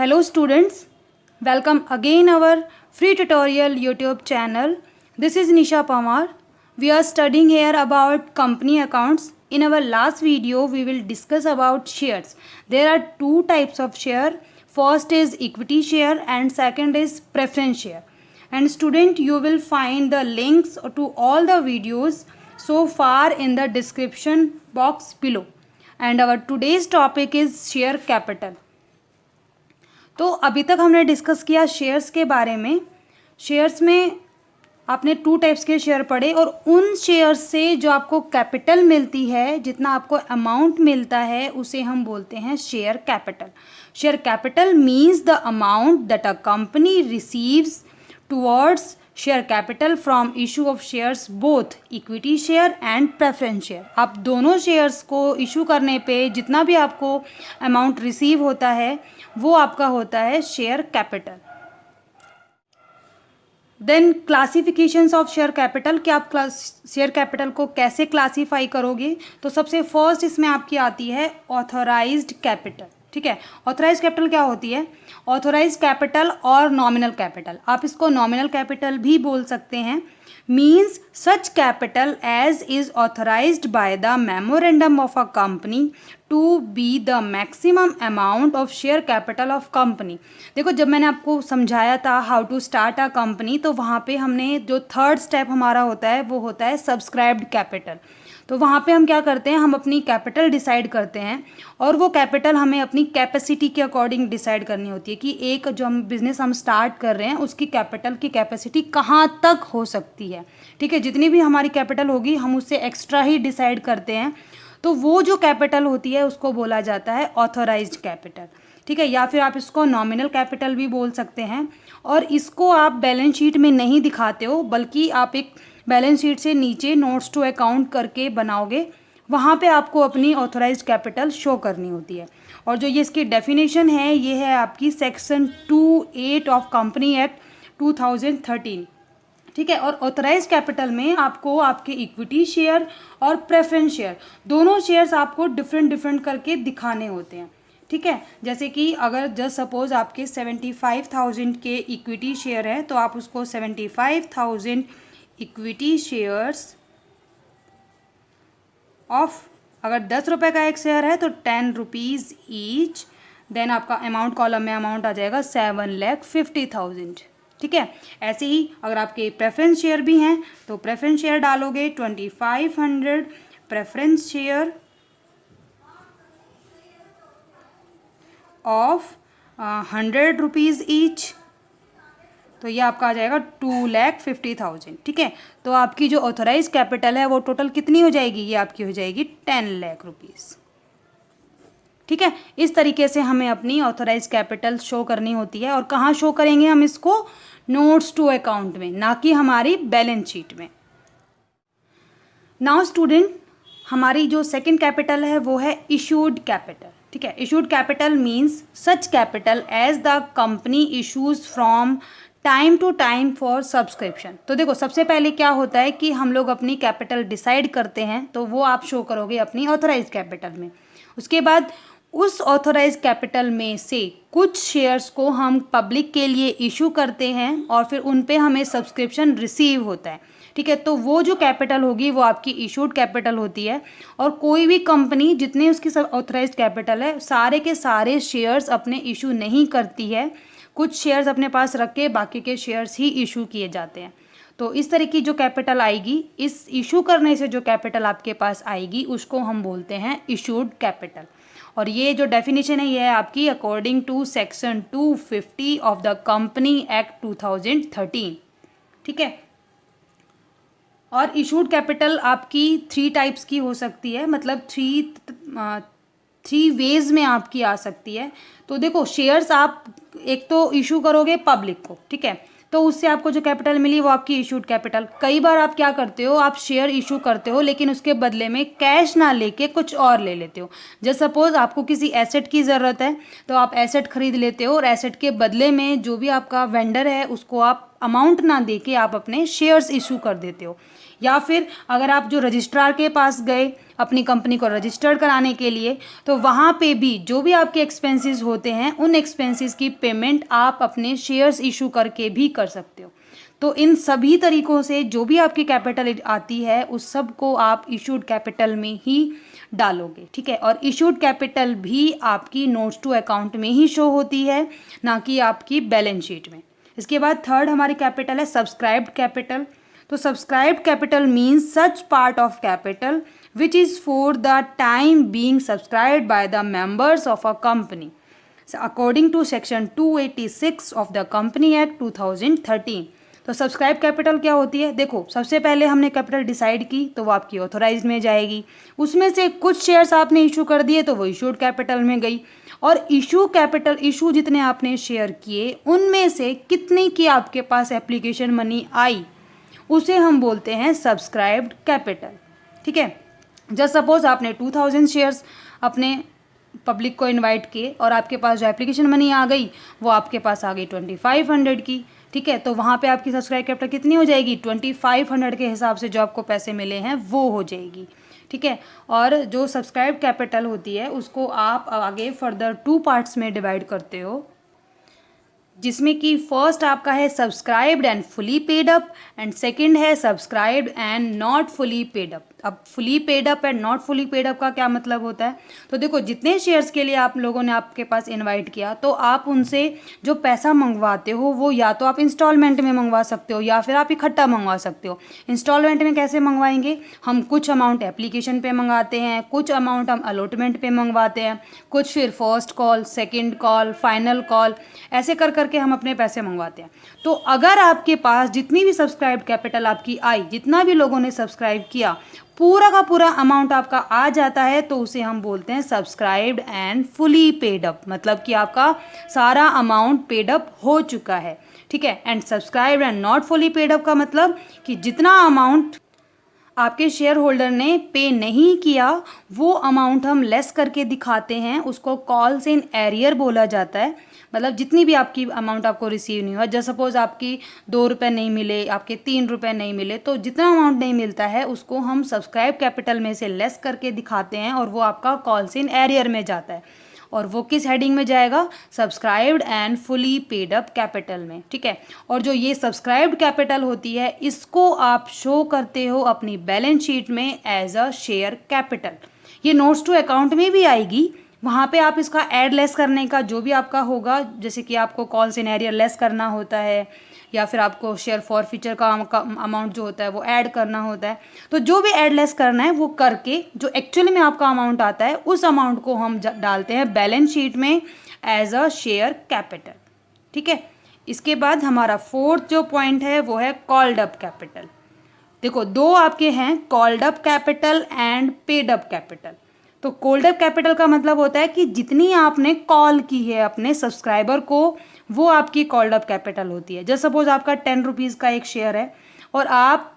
Hello students, welcome again our free tutorial YouTube channel. This is Nisha Pamar. We are studying here about company accounts. In our last video, we will discuss about shares. There are two types of share. First is equity share and second is preference share. And student, you will find the links to all the videos so far in the description box below. And our today's topic is share capital. तो अभी तक हमने discuss किया shares के बारे में. Shares में आपने टू टाइप्स के शेयर पढ़े और उन शेयर्स से जो आपको कैपिटल मिलती है, जितना आपको अमाउंट मिलता है, उसे हम बोलते हैं share capital. Share capital means the amount that a company receives towards share capital from issue of shares both equity share and preference share. आप दोनों शेयर्स को इशू करने पे जितना भी आपको अमाउंट रिसीव होता है वो आपका होता है share capital. Then classifications of share capital, कि आप शेयर कैपिटल को कैसे क्लासीफाई करोगे. तो सबसे फर्स्ट इसमें आपकी आती है ऑथोराइज्ड कैपिटल. ठीक है, ऑथोराइज कैपिटल क्या होती है? ऑथोराइज कैपिटल और नॉमिनल कैपिटल, आप इसको नॉमिनल कैपिटल भी बोल सकते हैं. Means such capital as is authorised by the memorandum of a company to be the maximum amount of share capital of company. देखो, जब मैंने आपको समझाया था how to start a company, तो वहाँ पे हमने जो थर्ड स्टेप हमारा होता है वो होता है सब्सक्राइब्ड कैपिटल. तो वहाँ पे हम क्या करते हैं, हम अपनी कैपिटल डिसाइड करते हैं और वो कैपिटल हमें अपनी कैपेसिटी के अकॉर्डिंग डिसाइड करनी होती है कि एक जो हम बिज़नेस हम स्टार्ट कर रहे हैं उसकी कैपिटल की कैपेसिटी कहाँ तक हो सकती है. ठीक है, जितनी भी हमारी कैपिटल होगी हम उससे एक्स्ट्रा ही डिसाइड करते हैं. तो वो जो कैपिटल होती है उसको बोला जाता है ऑथोराइज्ड कैपिटल. ठीक है, या फिर आप इसको नॉमिनल कैपिटल भी बोल सकते हैं. और इसको आप बैलेंस शीट में नहीं दिखाते हो, बल्कि आप एक बैलेंस शीट से नीचे नोट्स टू अकाउंट करके बनाओगे, वहाँ पे आपको अपनी ऑथोराइज्ड कैपिटल शो करनी होती है. और जो ये इसकी डेफिनेशन है ये है आपकी सेक्शन 2(8) ऑफ कंपनी एक्ट 2013. ठीक है, और ऑथराइज कैपिटल में आपको आपके इक्विटी शेयर और प्रेफरेंस शेयर दोनों शेयर्स आपको डिफरेंट करके दिखाने होते हैं. ठीक है, जैसे कि अगर जस्ट सपोज आपके 75,000 के इक्विटी शेयर है तो आप उसको 75,000 इक्विटी शेयर्स ऑफ, अगर 10 रुपये का एक शेयर है तो 10 रुपीज़ ईच. देन आपका अमाउंट कॉलम में अमाउंट आ जाएगा 7,50,000. ठीक है, ऐसे ही अगर आपके प्रेफरेंस शेयर भी हैं तो प्रेफरेंस शेयर डालोगे 2,500 preference share of 100 rupees each, तो ये आपका आ जाएगा 2,50,000. ठीक है, तो आपकी जो ऑथोराइज कैपिटल है वो टोटल कितनी हो जाएगी? ये आपकी हो जाएगी 10 लाख रुपीज़. ठीक है, इस तरीके से हमें अपनी ऑथोराइज कैपिटल शो करनी होती है. और कहाँ शो करेंगे हम इसको? नोट्स टू अकाउंट में, ना कि हमारी बैलेंस शीट में. नाउ स्टूडेंट, हमारी जो सेकंड कैपिटल है वो है इशूड कैपिटल. ठीक है, issued capital means such capital as the company issues from time to time for subscription. तो देखो, सबसे पहले क्या होता है कि हम लोग अपनी कैपिटल डिसाइड करते हैं, तो वो आप शो करोगे अपनी ऑथोराइज कैपिटल में. उसके बाद उस ऑथोराइज कैपिटल में से कुछ शेयर्स को हम पब्लिक के लिए इशू करते हैं और फिर उन पे हमें सब्सक्रिप्शन रिसीव होता है. ठीक है, तो वो जो कैपिटल होगी वो आपकी इशूड कैपिटल होती है. और कोई भी कंपनी जितने उसकी सब ऑथोराइज कैपिटल है सारे के सारे शेयर्स अपने इशू नहीं करती है. कुछ शेयर्स अपने पास रख के बाकी के शेयर्स ही इशू किए जाते हैं. तो इस तरह की जो कैपिटल आएगी, इस इशू करने से जो कैपिटल आपके पास आएगी उसको हम बोलते हैं इशूड कैपिटल. और ये जो डेफिनेशन है ये है आपकी according to section 250 of the company act 2013. ठीक है, और इशूड कैपिटल आपकी 3 टाइप्स की हो सकती है, मतलब थ्री वेज में आपकी आ सकती है. तो देखो, शेयर्स आप एक तो इशू करोगे पब्लिक को. ठीक है, तो उससे आपको जो कैपिटल मिली वो आपकी इशूड कैपिटल. कई बार आप क्या करते हो, आप शेयर इशू करते हो लेकिन उसके बदले में कैश ना लेके कुछ और ले लेते हो. जैसे सपोज आपको किसी एसेट की ज़रूरत है तो आप एसेट खरीद लेते हो और एसेट के बदले में जो भी आपका वेंडर है उसको आप अमाउंट ना दे के आप अपने शेयर्स इशू कर देते हो। या फिर अगर आप जो रजिस्ट्रार के पास गए अपनी कंपनी को रजिस्टर्ड कराने के लिए, तो वहाँ पे भी जो भी आपके एक्सपेंसेस होते हैं उन एक्सपेंसेस की पेमेंट आप अपने शेयर्स इशू करके भी कर सकते हो। तो इन सभी तरीक़ों से जो भी आपकी कैपिटल आती है उस सब को आप इशूड कैपिटल में ही डालोगे, ठीक है। और इशूड कैपिटल भी आपकी नोट्स टू अकाउंट में ही शो होती है, ना कि आपकी बैलेंस शीट में। इसके बाद थर्ड हमारी कैपिटल है सब्सक्राइब्ड कैपिटल। तो subscribed capital means such part of capital which is for the time being subscribed by the members of a company according to section 286 of the company act 2013। तो subscribe capital क्या होती है? देखो, सबसे पहले हमने capital decide की तो वो आपकी ऑथोराइज में जाएगी, उसमें से कुछ शेयर्स आपने इशू कर दिए तो वो इशूड कैपिटल में गई, और इशू कैपिटल इशू जितने आपने शेयर किए उनमें से कितने की आपके पास एप्लीकेशन मनी आई उसे हम बोलते हैं सब्सक्राइब्ड कैपिटल, ठीक है। जस्ट सपोज आपने 2000 शेयर्स अपने पब्लिक को इनवाइट किए और आपके पास जो एप्लीकेशन मनी आ गई वो आपके पास आ गई 2500 की, ठीक है। तो वहाँ पे आपकी सब्सक्राइब कैपिटल कितनी हो जाएगी? 2500 के हिसाब से जो आपको पैसे मिले हैं वो हो जाएगी, ठीक है। और जो सब्सक्राइब कैपिटल होती है उसको आप आगे फर्दर 2 पार्ट्स में डिवाइड करते हो, जिसमें कि फर्स्ट आपका है subscribed and fully paid up and second है subscribed and not fully paid up. अब fully paid up and not fully paid up का क्या मतलब होता है? तो देखो, जितने शेयर्स के लिए आप लोगों ने आपके पास इनवाइट किया तो आप उनसे जो पैसा मंगवाते हो वो या तो आप इंस्टॉलमेंट में मंगवा सकते हो या फिर आप इकट्ठा मंगवा सकते हो। इंस्टॉलमेंट में कैसे मंगवाएंगे? हम कुछ अमाउंट एप्लीकेशन पे मंगाते हैं, कुछ अमाउंट हम अलॉटमेंट पे मंगवाते हैं, कुछ फिर first call, second call, final call, ऐसे कर करके हम अपने पैसे मंगवाते हैं। तो अगर आपके पास जितनी भी सब्सक्राइब कैपिटल आपकी आई, जितना भी लोगों ने सब्सक्राइब किया, पूरा का पूरा अमाउंट आपका आ जाता है तो उसे हम बोलते हैं subscribed and fully paid up, मतलब कि आपका सारा अमाउंट पेड अप हो चुका है, ठीक है। And subscribed and not fully paid up का मतलब कि जितना अमाउंट आपके शेयर होल्डर ने पे नहीं किया वो अमाउंट हम लेस करके दिखाते हैं, उसको कॉल्स इन एरियर बोला जाता है। मतलब जितनी भी आपकी अमाउंट आपको रिसीव नहीं हुआ, जैसे सपोज आपकी 2 रुपये नहीं मिले, आपके 3 रुपये नहीं मिले, तो जितना अमाउंट नहीं मिलता है उसको हम सब्सक्राइब कैपिटल में से लेस करके दिखाते हैं और वो आपका कॉल्स इन एरियर में जाता है। और वो किस हेडिंग में जाएगा? Subscribed and fully paid up capital में, ठीक है। और जो ये सब्सक्राइब्ड कैपिटल होती है इसको आप शो करते हो अपनी बैलेंस शीट में एज अ शेयर कैपिटल। ये नोट्स टू अकाउंट में भी आएगी, वहाँ पे आप इसका ऐड लेस करने का जो भी आपका होगा, जैसे कि आपको कॉल सिनेरियो लेस करना होता है या फिर आपको शेयर फॉर फ्यूचर का अमाउंट जो होता है वो ऐड करना होता है, तो जो भी ऐड लेस करना है वो करके जो एक्चुअली में आपका अमाउंट आता है उस अमाउंट को हम डालते हैं बैलेंस शीट में एज अ शेयर कैपिटल, ठीक है। इसके बाद हमारा फोर्थ जो पॉइंट है वो है कॉल्ड अप कैपिटल। देखो, 2 आपके हैं, called up capital and paid up capital. तो कॉल्ड अप कैपिटल का मतलब होता है कि जितनी आपने कॉल की है अपने सब्सक्राइबर को वो आपकी कॉल्ड अप कैपिटल होती है। जैसे सपोज आपका 10 रुपीज़ का एक शेयर है और आप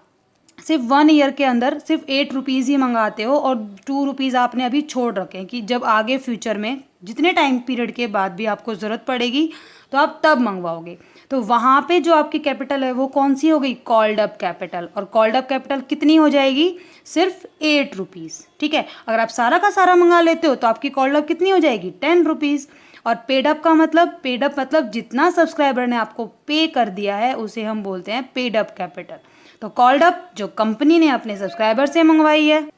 सिर्फ 1 ईयर के अंदर सिर्फ 8 रुपीज़ ही मंगाते हो और 2 रुपीज़ आपने अभी छोड़ रखे हैं कि जब आगे फ्यूचर में जितने टाइम पीरियड के बाद भी आपको ज़रूरत पड़ेगी तो आप तब मंगवाओगे। तो वहाँ पे जो आपकी कैपिटल है वो कौन सी हो गई? Called up capital. और कॉल्ड अप कैपिटल कितनी हो जाएगी? सिर्फ 8 रुपीज़, ठीक है। अगर आप सारा का सारा मंगा लेते हो तो आपकी कॉल्ड अप कितनी हो जाएगी? 10 रुपीज़। और पेड अप का मतलब, पेड अप मतलब जितना सब्सक्राइबर ने आपको पे कर दिया है उसे हम बोलते हैं पेड अप कैपिटल। तो कॉल्ड अप जो कंपनी ने अपने सब्सक्राइबर से मंगवाई है,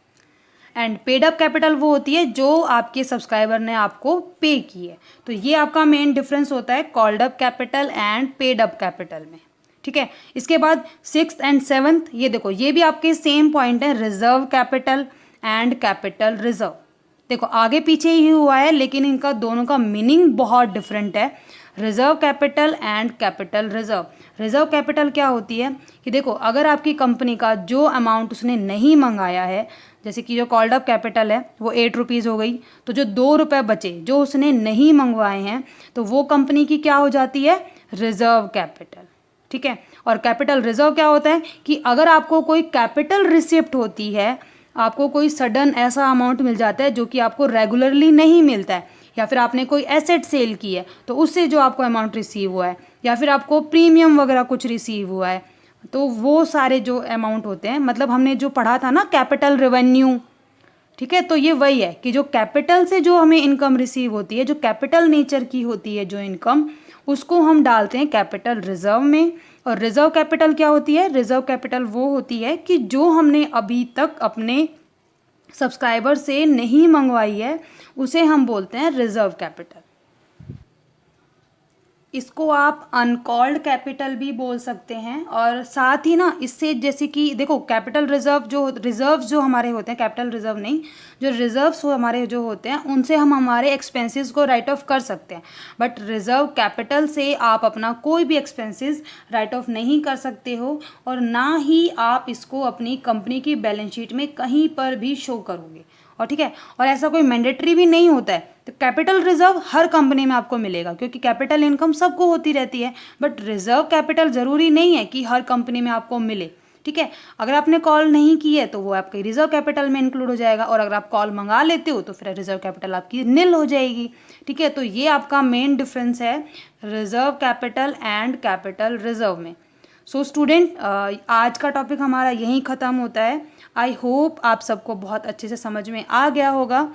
एंड पेड अप कैपिटल वो होती है जो आपके सब्सक्राइबर ने आपको पे की है। तो ये आपका मेन डिफरेंस होता है called up capital and paid up capital में, ठीक है। इसके बाद 6th एंड 7th, ये देखो, ये भी आपके सेम पॉइंट है, reserve capital and capital reserve. देखो, आगे पीछे ही हुआ है लेकिन इनका दोनों का मीनिंग बहुत डिफरेंट है। Reserve capital and capital reserve. Reserve capital क्या होती है कि देखो, अगर आपकी कंपनी का जो अमाउंट उसने नहीं मंगाया है, जैसे कि जो कॉल्ड अप कैपिटल है वो 8 रुपीज़ हो गई, तो जो 2 रुपये बचे जो उसने नहीं मंगवाए हैं तो वो कंपनी की क्या हो जाती है? रिजर्व कैपिटल, ठीक है। और कैपिटल रिजर्व क्या होता है कि अगर आपको कोई कैपिटल रिसिप्ट होती है, आपको कोई सडन ऐसा अमाउंट मिल जाता है जो कि आपको रेगुलरली नहीं मिलता है, या फिर आपने कोई एसेट सेल की है तो उससे जो आपको अमाउंट रिसीव हुआ है, या फिर आपको प्रीमियम वगैरह कुछ रिसीव हुआ है, तो वो सारे जो अमाउंट होते हैं, मतलब हमने जो पढ़ा था ना कैपिटल रेवेन्यू, ठीक है, तो ये वही है कि जो कैपिटल से जो हमें इनकम रिसीव होती है, जो कैपिटल नेचर की होती है जो इनकम, उसको हम डालते हैं कैपिटल रिजर्व में। और रिजर्व कैपिटल क्या होती है? रिजर्व कैपिटल वो होती है कि जो हमने अभी तक अपने सब्सक्राइबर से नहीं मंगवाई है, उसे हम बोलते हैं रिजर्व कैपिटल। इसको आप अनकॉल्ड कैपिटल भी बोल सकते हैं। और साथ ही ना इससे, जैसे कि देखो कैपिटल रिजर्व जो हमारे होते हैं, कैपिटल रिजर्व नहीं, जो रिजर्व्स हमारे जो होते हैं उनसे हम हमारे एक्सपेंसेस को राइट ऑफ कर सकते हैं। बट रिजर्व कैपिटल से आप अपना कोई भी एक्सपेंसेस राइट ऑफ नहीं कर सकते हो, और ना ही आप इसको अपनी कंपनी की बैलेंस शीट में कहीं पर भी शो करोगे। और ठीक है, और ऐसा कोई मैंडेटरी भी नहीं होता है। तो कैपिटल रिजर्व हर कंपनी में आपको मिलेगा, क्योंकि कैपिटल इनकम सबको होती रहती है, बट रिजर्व कैपिटल ज़रूरी नहीं है कि हर कंपनी में आपको मिले। ठीक है, अगर आपने कॉल नहीं की है तो वो आपके रिजर्व कैपिटल में इंक्लूड हो जाएगा, और अगर आप कॉल मंगा लेते हो तो फिर रिजर्व कैपिटल आपकी नील हो जाएगी। ठीक है, तो ये आपका मेन डिफरेंस है reserve capital and capital reserve में। सो स्टूडेंट, आज का टॉपिक हमारा यहीं ख़त्म होता है। आई होप आप सबको बहुत अच्छे से समझ में आ गया होगा।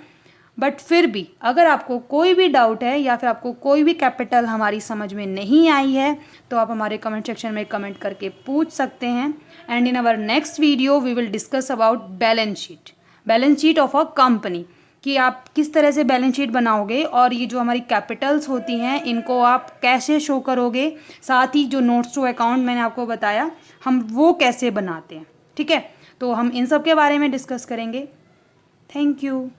बट फिर भी अगर आपको कोई भी डाउट है या फिर आपको कोई भी कैपिटल हमारी समझ में नहीं आई है, तो आप हमारे कमेंट सेक्शन में कमेंट करके पूछ सकते हैं। And in our next video we will discuss about balance sheet of a company, कि आप किस तरह से बैलेंस शीट बनाओगे, और ये जो हमारी कैपिटल्स होती हैं इनको आप कैसे शो करोगे, साथ ही जो नोट्स टू अकाउंट मैंने आपको बताया हम वो कैसे बनाते हैं। ठीक है, तो हम इन सब के बारे में डिस्कस करेंगे। Thank you.